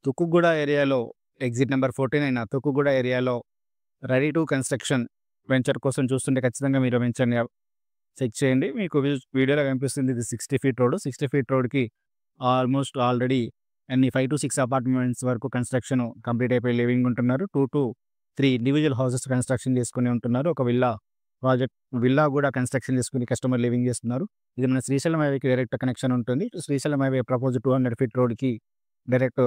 తుక్కుగూడ ఏరియాలో exit number 14 అయిన తుక్కుగూడ ఏరియాలో రెడీ టు కన్‌స్ట్రక్షన్ వెంచర్ కోసం చూస్తుంటే ఖచ్చితంగా మీరు వెంచర్‌ని చెక్ చేయండి. మీకు వీడియోలో కనిపిస్తుంది ఇది 60 ఫీట్ రోడ్. 60 ఫీట్ రోడ్‌కి ఆల్మోస్ట్ ఆల్రెడీ 5-6 అపార్ట్మెంట్స్ వరకు కన్‌స్ట్రక్షన్ కంప్లీట్ అయిపోయి లివింగ్ ఉంటున్నారు. 2-3 ఇండివిడ్యువల్ హౌసెస్ కన్‌స్ట్రక్షన్ చేసుకొని ఉంటున్నారు. ఒక విల్లా కూడా కన్‌స్ట్రక్షన్ చేసుకొని కస్టమర్ లివింగ్ చేస్తున్నారు. ఇది మన శ్రీశైలం హైవేకి డైరెక్ట్ కనెక్షన్ ఉంటుంది. శ్రీశైలం హైవే ప్రపోజ్డ్ 200 ఫీట్ రోడ్‌కి డైరెక్ట్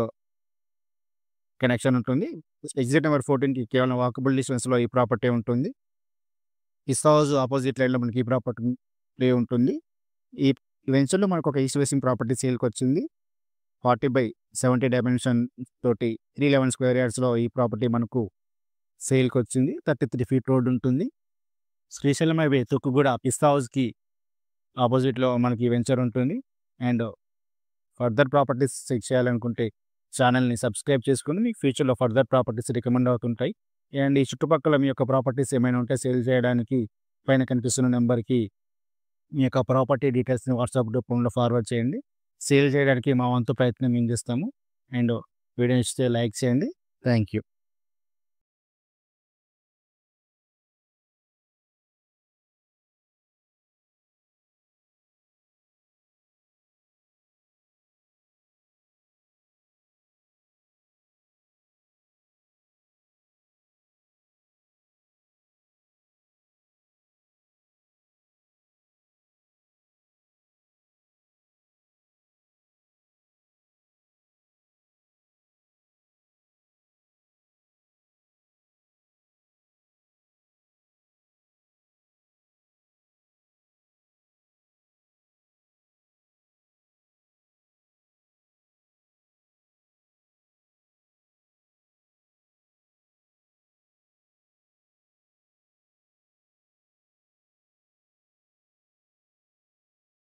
కనెక్షన్ ఉంటుంది. ఎగ్జిట్ నెంబర్ 14కి కేవలం వాకబుల్ డిస్టెన్స్‌లో ఈ ప్రాపర్టీ ఉంటుంది. ఇస్తా హౌస్ ఆపోజిట్ లైన్‌లో మనకి ఈ ప్రాపర్టీ ఉంటుంది. ఈ వెంచర్‌లో మనకు ఒక ఈస్ట్ ఫేసింగ్ ప్రాపర్టీ సేల్‌కొచ్చింది. 40/70 డైమెన్షన్ తోటి 311 స్క్వేర్ యార్డ్స్‌లో ఈ ప్రాపర్టీ మనకు సేల్‌కొచ్చింది. 33 ఫీట్ రోడ్ ఉంటుంది. శ్రీశైలం హైవే తుక్కుగూడ పిస్తా హౌస్‌కి ఆపోజిట్‌లో మనకి ఈ వెంచర్ ఉంటుంది. అండ్ ఫర్దర్ ప్రాపర్టీస్ చెక్ చేయాలనుకుంటే ఛానల్‌ని సబ్స్క్రైబ్ చేసుకొని మీకు ఫ్యూచర్‌లో ఫర్దర్ ప్రాపర్టీస్ రికమెండ్ అవుతుంటాయి. అండ్ ఈ చుట్టుపక్కల మీ యొక్క ప్రాపర్టీస్ ఏమైనా ఉంటే సేల్ చేయడానికి పైన కనిపిస్తున్న నెంబర్‌కి మీ యొక్క ప్రాపర్టీ డీటెయిల్స్‌ని వాట్సాప్ రూపంలో ఫార్వర్డ్ చేయండి. సేల్ చేయడానికి మా వంతు ప్రయత్నం మేము చేస్తాము. అండ్ వీడియో నచ్చితే లైక్ చేయండి. Thank you.